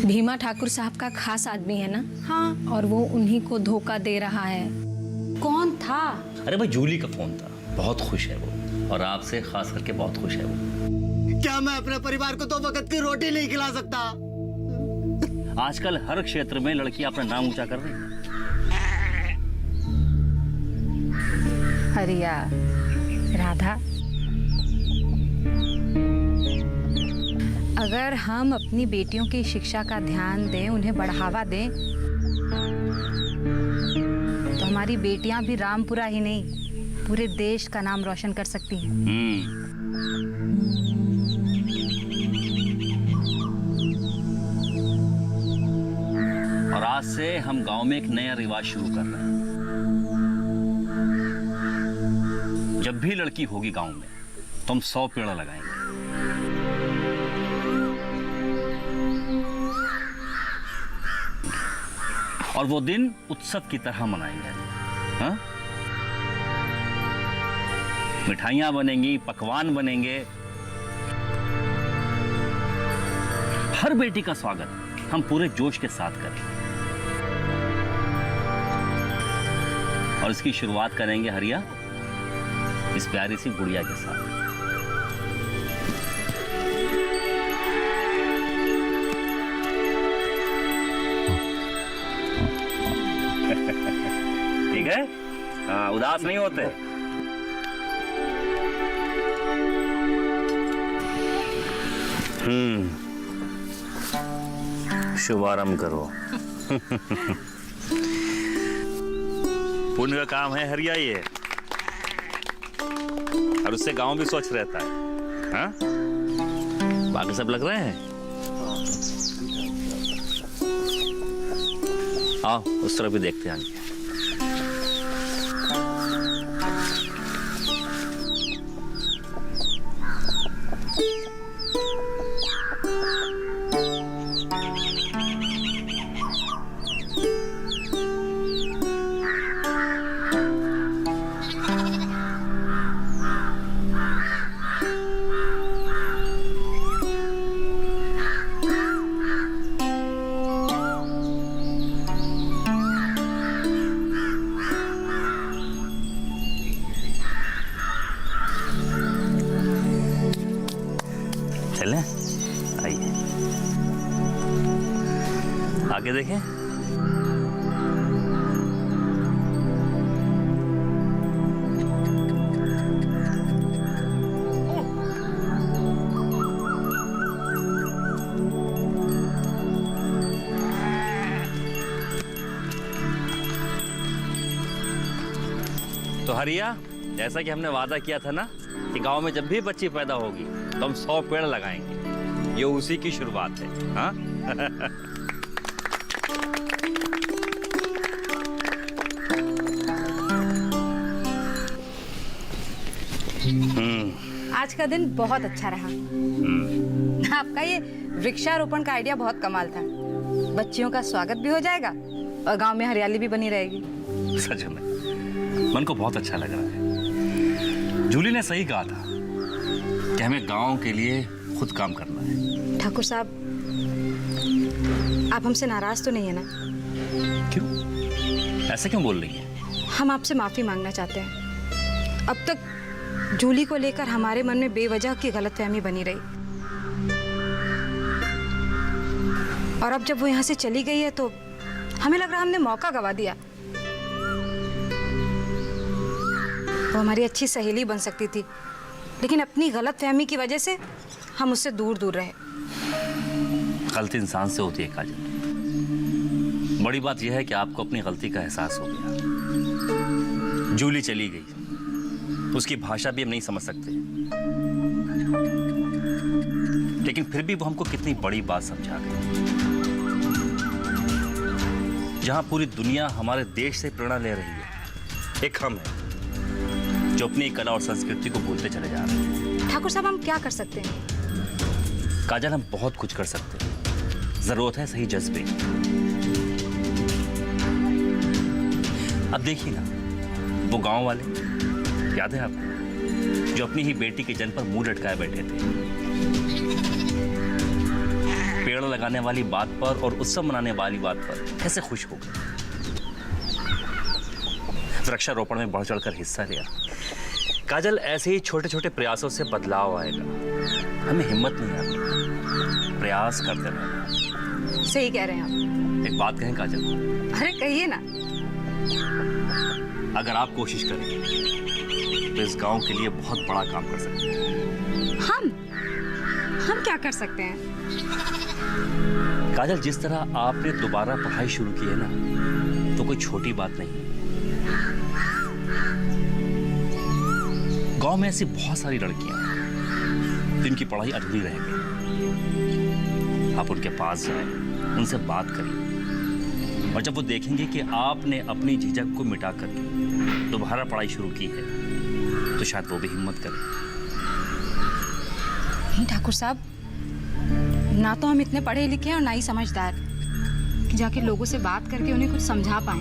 भीमा ठाकुर साहब का खास आदमी है ना। हाँ। और वो उन्हीं को धोखा दे रहा है। कौन था? अरे भाई जूली का फोन था। बहुत खुश है वो, और आपसे खास करके बहुत खुश है वो। क्या मैं अपने परिवार को 2 वक्त की रोटी नहीं खिला सकता? आजकल हर क्षेत्र में लड़कियां अपना नाम ऊंचा कर रही हैं। हरिया, राधा, अगर हम अपनी बेटियों की शिक्षा का ध्यान दें, उन्हें बढ़ावा दें, तो हमारी बेटियां भी रामपुरा ही नहीं, पूरे देश का नाम रोशन कर सकती हैं। और आज से हम गांव में एक नया रिवाज शुरू कर रहे हैं। जब भी लड़की होगी गांव में तो हम 100 पेड़ लगाएंगे। और वो दिन उत्सव की तरह मनाएंगे। हाँ? मिठाइयां बनेंगी, पकवान बनेंगे। हर बेटी का स्वागत हम पूरे जोश के साथ करेंगे। और इसकी शुरुआत करेंगे हरिया इस प्यारी सी गुड़िया के साथ। ठीक है? हाँ, उदास नहीं होते। शुभारंभ करो। पुण्य का काम है हरिया ये, और उससे गांव भी स्वच्छ रहता है। हाँ? बाकी सब लग रहे हैं। आओ उस तरफ भी देखते हैं। चलें? आइए आगे देखें। तो हरिया, जैसा कि हमने वादा किया था ना कि गांव में जब भी बच्ची पैदा होगी तो हम 100 पेड़ लगाएंगे। ये उसी की शुरुआत है। हाँ? आज का दिन बहुत अच्छा रहा। आपका ये वृक्षारोपण का आइडिया बहुत कमाल था। बच्चियों का स्वागत भी हो जाएगा और गांव में हरियाली भी बनी रहेगी। सच में मन को बहुत अच्छा लग रहा है। जूली ने सही कहा था कि हमें गांव के लिए खुद काम करना है। ठाकुर साहब, आप हमसे नाराज तो नहीं है ना? क्यों? ऐसे क्यों बोल रही है? हम आपसे माफी मांगना चाहते हैं। अब तक जूली को लेकर हमारे मन में बेवजह की गलतफहमी बनी रही, और अब जब वो यहाँ से चली गई है तो हमें लग रहा हमने मौका गवा दिया। वो हमारी अच्छी सहेली बन सकती थी, लेकिन अपनी गलतफहमी की वजह से हम उससे दूर दूर रहे। गलती इंसान से होती है काजल। बड़ी बात यह है कि आपको अपनी गलती का एहसास हो गया। जूली चली गई, उसकी भाषा भी हम नहीं समझ सकते, लेकिन फिर भी वो हमको कितनी बड़ी बात समझा गई। जहां पूरी दुनिया हमारे देश से प्रेरणा ले रही है, एक हम है जो अपनी कला और संस्कृति को भूलते चले जा रहे हैं। ठाकुर साहब, हम क्या कर सकते हैं? काजल, हम बहुत कुछ कर सकते हैं। जरूरत है सही जज्बे। अब देखिए ना, वो गांव वाले, याद है आपको, जो अपनी ही बेटी के जन्म पर मुंह लटकाए बैठे थे। पेड़ पेड़ लगाने वाली बात पर और उत्सव मनाने वाली बात पर कैसे खुश हो गए। वृक्षारोपण में बढ़ चढ़कर हिस्सा लिया। काजल, ऐसे ही छोटे छोटे प्रयासों से बदलाव आएगा। हमें हिम्मत नहीं आती, प्रयास करते रहना। सही कह रहे हैं आप। एक बात कहें काजल? अरे कहिए ना। अगर आप कोशिश करेंगे तो इस गांव के लिए बहुत बड़ा काम कर सकते हैं। हम क्या कर सकते हैं? काजल, जिस तरह आपने दोबारा पढ़ाई शुरू की है ना, तो कोई छोटी बात नहीं। गांव में ऐसी बहुत सारी लड़कियां हैं जिनकी पढ़ाई अधूरी रह गई। आप उनके पास जाएं, उनसे बात करिए, और जब वो देखेंगे कि आपने अपनी झिझक को मिटा करके दोबारा पढ़ाई शुरू की है, तो शायद वो भी हिम्मत करें। नहीं ठाकुर साहब, ना तो हम इतने पढ़े लिखे हैं और ना ही समझदार कि जाके लोगों से बात करके उन्हें कुछ समझा पाए।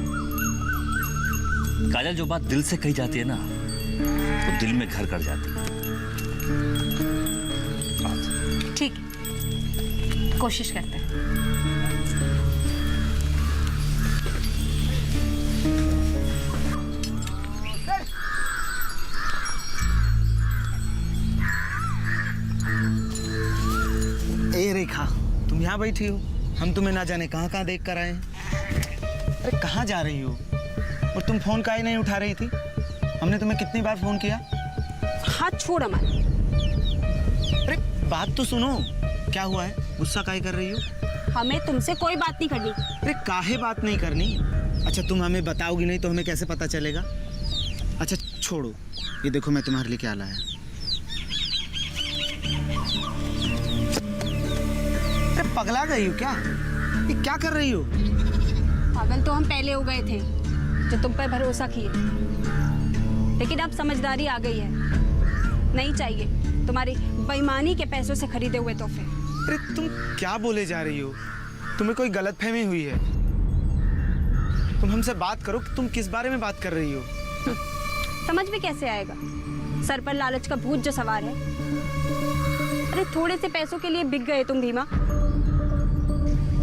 काजल, जो बात दिल से कही जाती है ना, तो दिल में घर कर जाती है। ठीक, कोशिश करते हैं। ए रेखा, तुम यहाँ बैठी हो, हम तुम्हें ना जाने कहाँ कहाँ देख कर आए हैं। अरे कहाँ जा रही हो? और तुम फोन काहे नहीं उठा रही थी? हमने तुम्हें कितनी बार फोन किया? हाथ छोड़ अमन। अरे बात तो सुनो, क्या हुआ है? गुस्सा काहे कर रही हो? हमें तुमसे कोई बात नहीं करनी। अरे काहे बात नहीं करनी? अच्छा तुम हमें बताओगी नहीं तो हमें कैसे पता चलेगा? अच्छा छोड़ो, ये देखो मैं तुम्हारे लिए क्या लाया। अरे पगला गई हो क्या? ये क्या कर रही हो? पागल तो हम पहले हो गए थे जो तुम पर भरोसा किए, लेकिन अब समझदारी आ गई है। नहीं चाहिए तुम्हारी बेईमानी के पैसों से खरीदे हुए तोहफे। अरे तुम क्या बोले जा रही हो? तुम्हें कोई गलतफहमी हुई है। तुम हमसे बात करो कि तुम किस बारे में बात कर रही हो। समझ में कैसे आएगा? सर पर लालच का भूत जो सवार है। अरे थोड़े से पैसों के लिए बिक गए तुम भीमा।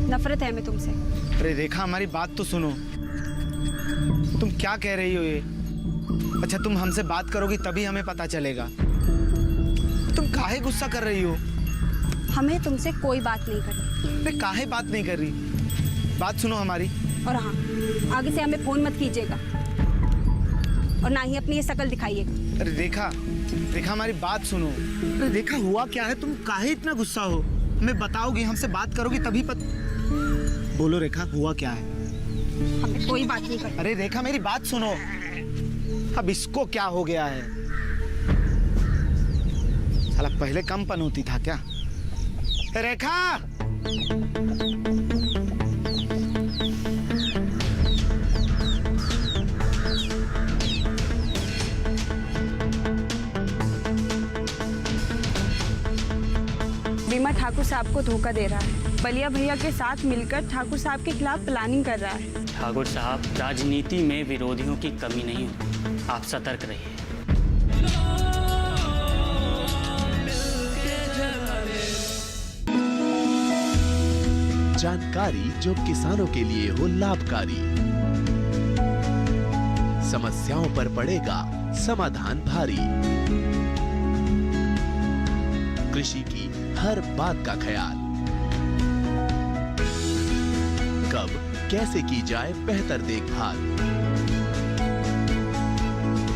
नफरत है हमें तुमसे। अरे रेखा, हमारी बात तो सुनो। तुम क्या कह रही हो ये? अच्छा तुम हमसे बात करोगी तभी हमें पता चलेगा। तुम काहे गुस्सा कर रही हो? हमें तुमसे कोई बात नहीं करनी। अरे काहे बात नहीं कर रही? बात सुनो हमारी। और हाँ, आगे से हमें फोन मत कीजिएगा और ना ही अपनी ये शकल दिखाइएगा। अरे रेखा, रेखा हमारी बात सुनो। अरे रेखा हुआ क्या है? तुम काहे इतना गुस्सा हो? हमें बताओगी, हमसे बात करोगी तभी बोलो रेखा, हुआ क्या है? हमें कोई बात नहीं करनी। अरे रेखा मेरी बात सुनो। अब इसको क्या हो गया है? साला पहले कम पनौती था क्या? रेखा, बीमा ठाकुर साहब को धोखा दे रहा है। बलिया भैया के साथ मिलकर ठाकुर साहब के खिलाफ प्लानिंग कर रहा है। ठाकुर साहब, राजनीति में विरोधियों की कमी नहीं होती। आप सतर्क रहिए। जानकारी जो किसानों के लिए हो लाभकारी, समस्याओं पर पड़ेगा समाधान भारी, कृषि की हर बात का ख्याल, कब कैसे की जाए बेहतर देखभाल।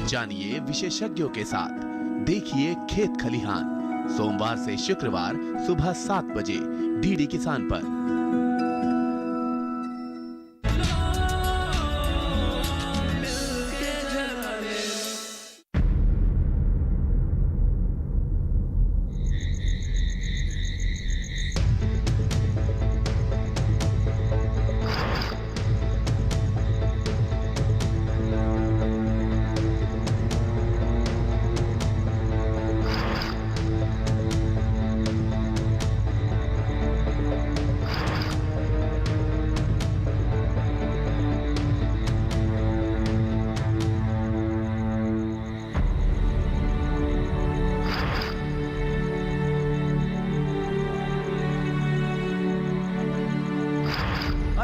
जानिए विशेषज्ञों के साथ, देखिए खेत खलिहान, सोमवार से शुक्रवार सुबह 7 बजे डीडी किसान पर।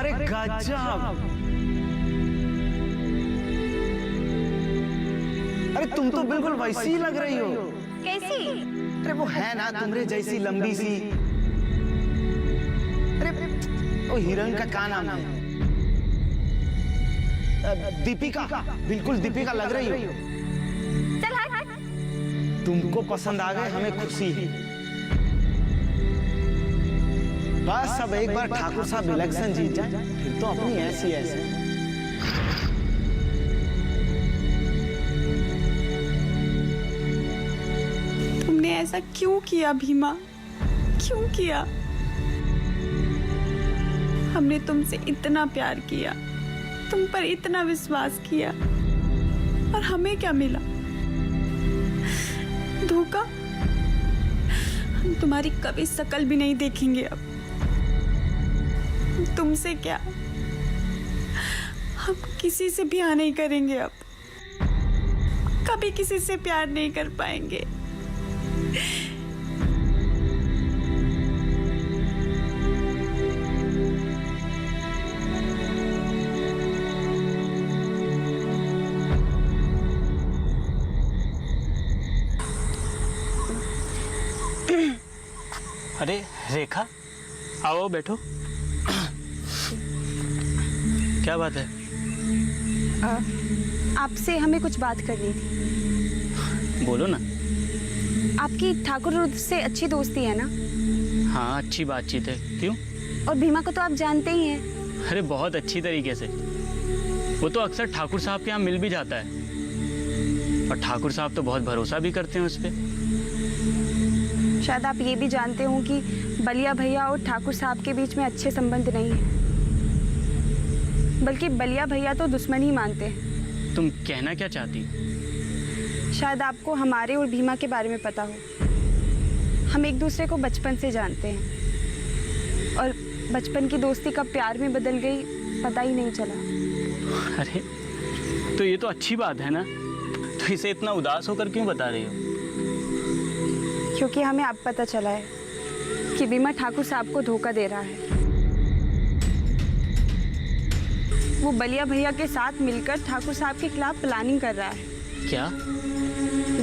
अरे गजब! अरे तुम तो बिल्कुल वैसी ही लग रही हो। कैसी? अरे वो है ना तुम्हारे जैसी लंबी सी। अरे वो हीरोइन का क्या नाम है? दीपिका, बिल्कुल दीपिका लग रही हो। चल हट। तुमको पसंद आ गए, हमें खुशी है। बस अब एक बार ठाकुर साहब इलेक्शन जीत जाए, फिर तो अपनी ऐसी ऐसे। तुमने ऐसा क्यों किया भीमा? क्यों किया? हमने तुमसे इतना प्यार किया, तुम पर इतना विश्वास किया, और हमें क्या मिला? धोखा। हम तुम्हारी कभी शकल भी नहीं देखेंगे अब। तुमसे क्या, हम किसी से ब्याह नहीं करेंगे अब। कभी किसी से प्यार नहीं कर पाएंगे। अरे रेखा, आओ बैठो। क्या बात है? आपसे हमें कुछ बात करनी थी। बोलो ना। आपकी ठाकुर रुद्र से अच्छी दोस्ती है ना? हाँ, अच्छी बातचीत है। क्यों? और भीमा को तो आप जानते ही हैं। अरे बहुत अच्छी तरीके से। वो तो अक्सर ठाकुर साहब के यहाँ मिल भी जाता है, और ठाकुर साहब तो बहुत भरोसा भी करते हैं उस पर। शायद आप ये भी जानते हो कि बलिया भैया और ठाकुर साहब के बीच में अच्छे संबंध नहीं है, बल्कि बलिया भैया तो दुश्मन ही मानते हैं। तुम कहना क्या चाहती हो? शायद आपको हमारे और भीमा के बारे में पता हो। हम एक दूसरे को बचपन से जानते हैं, और बचपन की दोस्ती कब प्यार में बदल गई पता ही नहीं चला। अरे तो ये तो अच्छी बात है ना, तो इसे इतना उदास होकर क्यों बता रही हो? क्योंकि हमें अब पता चला है कि भीमा ठाकुर साहब को धोखा दे रहा है। वो बलिया भैया के साथ मिलकर ठाकुर साहब के खिलाफ प्लानिंग कर रहा है। क्या?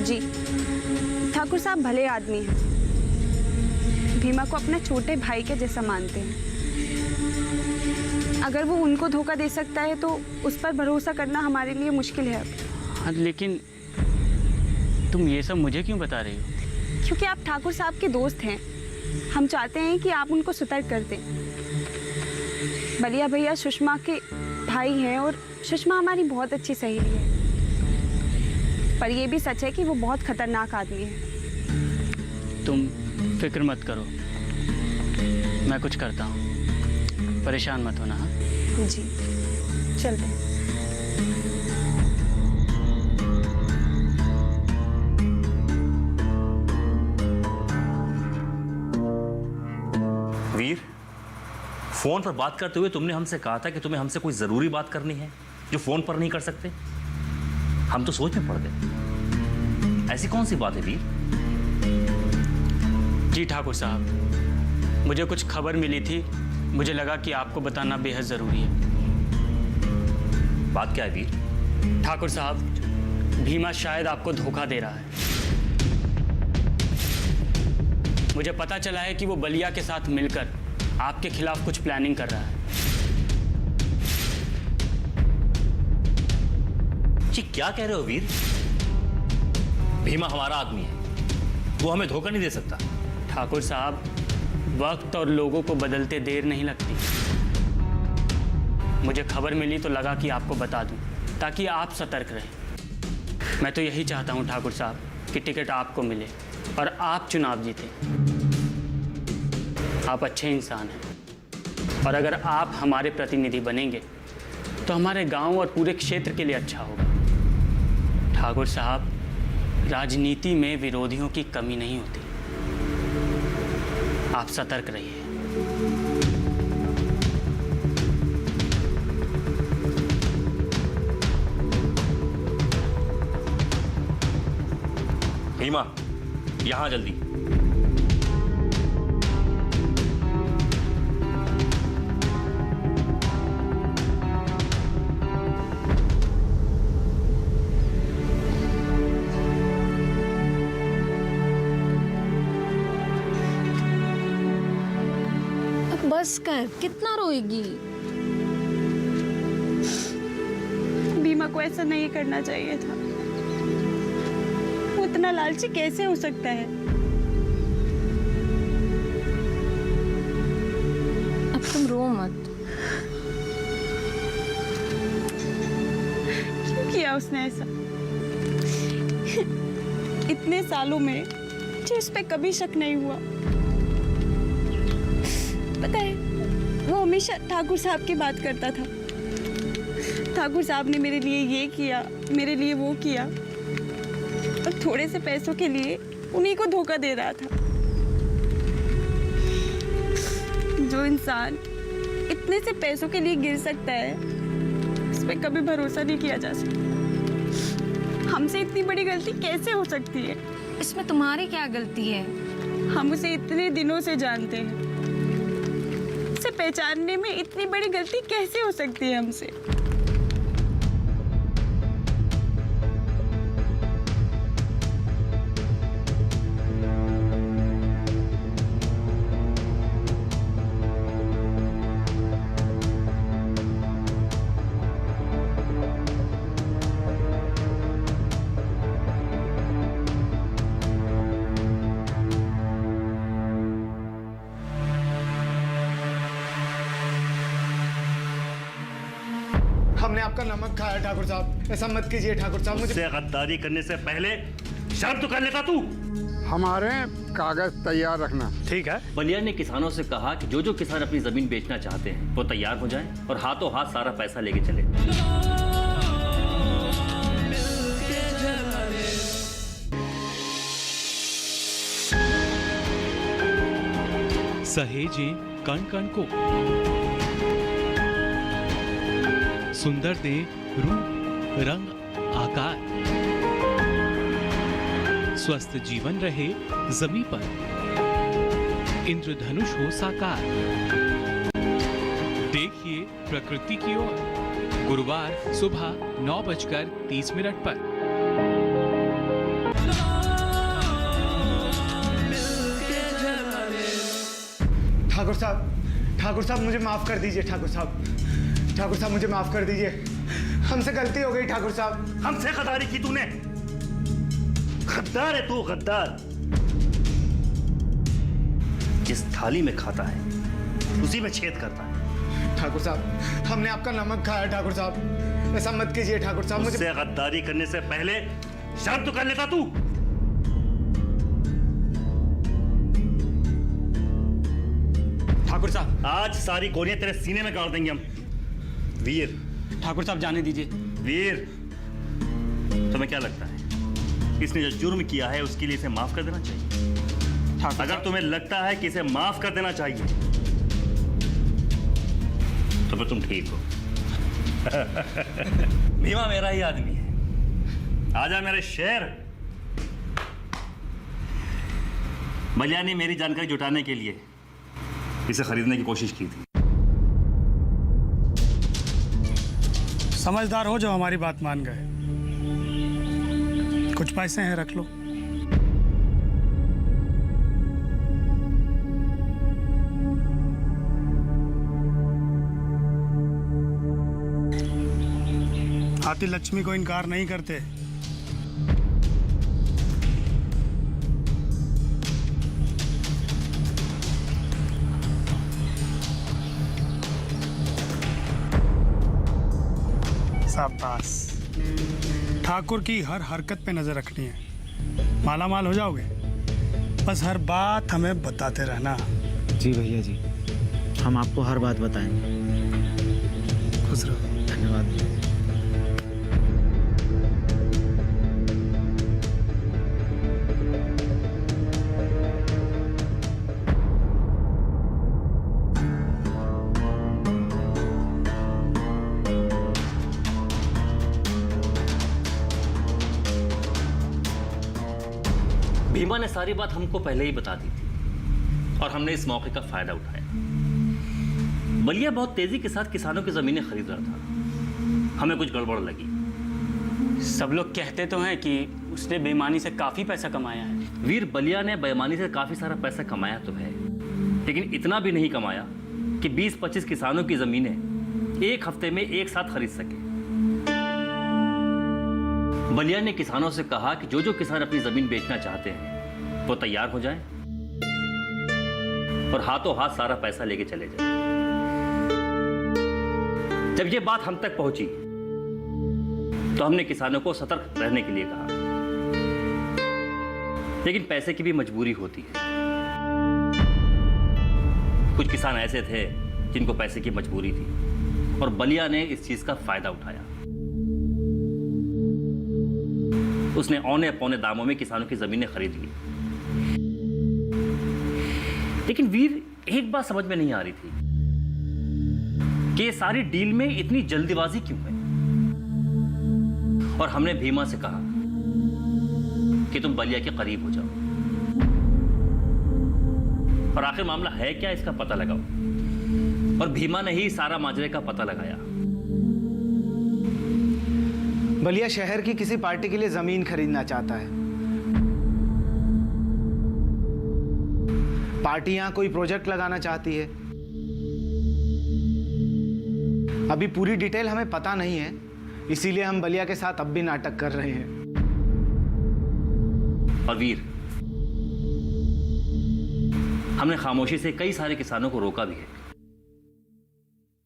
जी, ठाकुर साहब भले आदमी हैं, भीमा को अपना छोटे भाई के जैसा मानते हैं। अगर वो उनको धोखा दे सकता है तो उस पर भरोसा करना हमारे लिए मुश्किल है अब। हाँ, लेकिन तुम ये सब मुझे क्यों बता रही हो? क्योंकि आप ठाकुर साहब के दोस्त हैं। हम चाहते हैं कि आप उनको सतर्क कर दें। बलिया भैया सुषमा के भाई हैं, और सुषमा हमारी बहुत अच्छी सहेली है। पर यह भी सच है कि वो बहुत खतरनाक आदमी है। तुम फिक्र मत करो, मैं कुछ करता हूँ, परेशान मत होना। हाँ जी, चलते हैं। वीर, फोन पर बात करते हुए तुमने हमसे कहा था कि तुम्हें हमसे कोई जरूरी बात करनी है जो फोन पर नहीं कर सकते। हम तो सोच में पड़ गए। ऐसी कौन सी बात है वीर? जी ठाकुर साहब, मुझे कुछ खबर मिली थी, मुझे लगा कि आपको बताना बेहद ज़रूरी है। बात क्या है वीर? ठाकुर साहब, भीमा शायद आपको धोखा दे रहा है। मुझे पता चला है कि वो बलिया के साथ मिलकर आपके खिलाफ कुछ प्लानिंग कर रहा है। जी क्या कह रहे हो वीर? भीमा हमारा आदमी है, वो हमें धोखा नहीं दे सकता। ठाकुर साहब, वक्त और लोगों को बदलते देर नहीं लगती। मुझे खबर मिली तो लगा कि आपको बता दूं, ताकि आप सतर्क रहें। मैं तो यही चाहता हूं ठाकुर साहब कि टिकट आपको मिले और आप चुनाव जीते। आप अच्छे इंसान हैं, और अगर आप हमारे प्रतिनिधि बनेंगे तो हमारे गांव और पूरे क्षेत्र के लिए अच्छा होगा। ठाकुर साहब, राजनीति में विरोधियों की कमी नहीं होती। आप सतर्क रहिए। भीमा, यहां जल्दी। बस कर, कितना रोएगी? बीमा को ऐसा नहीं करना चाहिए था। वो इतना लालची कैसे हो सकता है? अब तुम रो मत। क्यों किया उसने ऐसा? इतने सालों में मुझे उस पर कभी शक नहीं हुआ। पता है, वो हमेशा ठाकुर साहब की बात करता था। ठाकुर साहब ने मेरे लिए ये किया, मेरे लिए वो किया, और थोड़े से पैसों के लिए उन्हीं को धोखा दे रहा था। जो इंसान इतने से पैसों के लिए गिर सकता है, उस पर कभी भरोसा नहीं किया जा सकता। हमसे इतनी बड़ी गलती कैसे हो सकती है? इसमें तुम्हारी क्या गलती है? हम उसे इतने दिनों से जानते हैं, उसे पहचानने में इतनी बड़ी गलती कैसे हो सकती है हमसे? हमने आपका नमक खाया ठाकुर साहब, ऐसा मत कीजिए ठाकुर साहब। मुझे मुझसे गद्दारी करने से पहले शर्म तो कर लेता तू। हमारे कागज तैयार रखना। ठीक है। बलिया ने किसानों से कहा कि जो जो किसान अपनी जमीन बेचना चाहते हैं वो तैयार हो जाएं और हाथों हाथ सारा पैसा लेके चले। सहेजें कण कण को, सुंदर दे रूप रंग आकार, स्वस्थ जीवन रहे जमी पर, इंद्रधनुष हो साकार। देखिए प्रकृति की ओर, गुरुवार सुबह 9:30 पर। ठाकुर साहब मुझे माफ कर दीजिए। ठाकुर साहब मुझे माफ कर दीजिए। हमसे गलती हो गई ठाकुर साहब। हमसे गद्दारी की तूने। गद्दार है तू, गद्दार। जिस थाली में खाता है उसी में छेद करता है। ठाकुर साहब हमने आपका नमक खाया ठाकुर साहब, ऐसा मत कीजिए ठाकुर साहब। मुझसे गद्दारी करने से पहले शर्म तो कर लेता तू। ठाकुर साहब, आज सारी गोलियां तेरे सीने में गाड़ देंगे हम। वीर, ठाकुर साहब जाने दीजिए। वीर, तुम्हें क्या लगता है इसने जो जुर्म किया है उसके लिए इसे माफ कर देना चाहिए? अगर तुम्हें लगता है कि इसे माफ कर देना चाहिए तो फिर तुम ठीक हो। भीमा मेरा ही आदमी है। आजा मेरे शेर। बलिया ने मेरी जानकारी जुटाने के लिए इसे खरीदने की कोशिश की थी। समझदार हो जो हमारी बात मान गए। कुछ पैसे हैं, रख लो। आती लक्ष्मी को इनकार नहीं करते। शाबाश। ठाकुर की हर हरकत पे नजर रखनी है। माला माल हो जाओगे, बस हर बात हमें बताते रहना। जी भैया जी, हम आपको हर बात बताएंगे। खुश रहो। धन्यवाद। भीमा ने सारी बात हमको पहले ही बता दी थी और हमने इस मौके का फायदा उठाया। बलिया बहुत तेजी के साथ किसानों की जमीनें खरीद रहा था। हमें कुछ गड़बड़ लगी। सब लोग कहते तो हैं कि उसने बेईमानी से काफी पैसा कमाया है। वीर, बलिया ने बेईमानी से काफी सारा पैसा कमाया तो है, लेकिन इतना भी नहीं कमाया कि 20-25 किसानों की जमीनें एक हफ्ते में एक साथ खरीद सके। बलिया ने किसानों से कहा कि जो जो किसान अपनी जमीन बेचना चाहते हैं वो तैयार हो जाएं और हाथों हाथ सारा पैसा लेके चले जाएं। जब ये बात हम तक पहुंची तो हमने किसानों को सतर्क रहने के लिए कहा, लेकिन पैसे की भी मजबूरी होती है। कुछ किसान ऐसे थे जिनको पैसे की मजबूरी थी और बलिया ने इस चीज का फायदा उठाया। उसने औने पौने दामों में किसानों की जमीनें खरीद ली। लेकिन वीर, एक बात समझ में नहीं आ रही थी कि ये सारी डील में इतनी जल्दीबाजी क्यों है। और हमने भीमा से कहा कि तुम बलिया के करीब हो जाओ और आखिर मामला है क्या इसका पता लगाओ। और भीमा ने ही सारा माजरे का पता लगाया। बलिया शहर की किसी पार्टी के लिए जमीन खरीदना चाहता है। पार्टी यहां कोई प्रोजेक्ट लगाना चाहती है। अभी पूरी डिटेल हमें पता नहीं है, इसीलिए हम बलिया के साथ अब भी नाटक कर रहे हैं। और वीर, हमने खामोशी से कई सारे किसानों को रोका भी है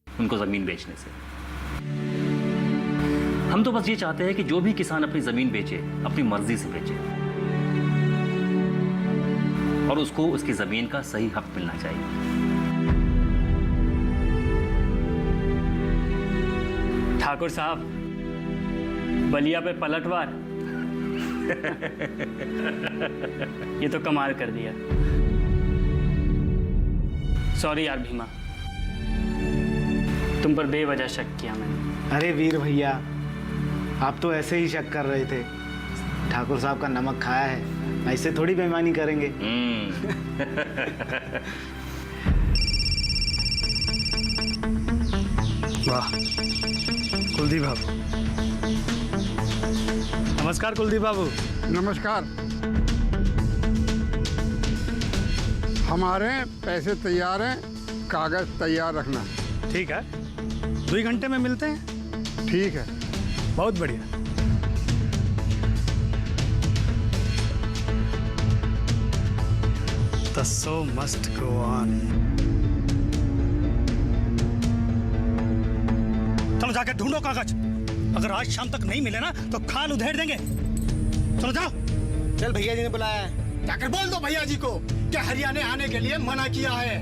उनको जमीन बेचने से। हम तो बस ये चाहते हैं कि जो भी किसान अपनी जमीन बेचे अपनी मर्जी से बेचे और उसको उसकी जमीन का सही हक मिलना चाहिए। ठाकुर साहब, बलिया पे पलटवार। ये तो कमाल कर दिया। सॉरी यार भीमा, तुम पर बेवजह शक किया मैंने। अरे वीर भैया, आप तो ऐसे ही शक कर रहे थे। ठाकुर साहब का नमक खाया है, ऐसे थोड़ी बेईमानी करेंगे। वाह कुलदीप बाबू। नमस्कार कुलदीप बाबू। नमस्कार। हमारे पैसे तैयार हैं, कागज तैयार रखना। ठीक है, 2 घंटे में मिलते हैं। ठीक है। बहुत बढ़िया। The show must go on. चलो जाके ढूंढो कागज। अगर आज शाम तक नहीं मिले ना तो खाल उधेड़ देंगे। चलो जाओ। चल, भैया जी ने बुलाया है, जाकर बोल दो भैया जी को कि हरियाणा आने के लिए मना किया है।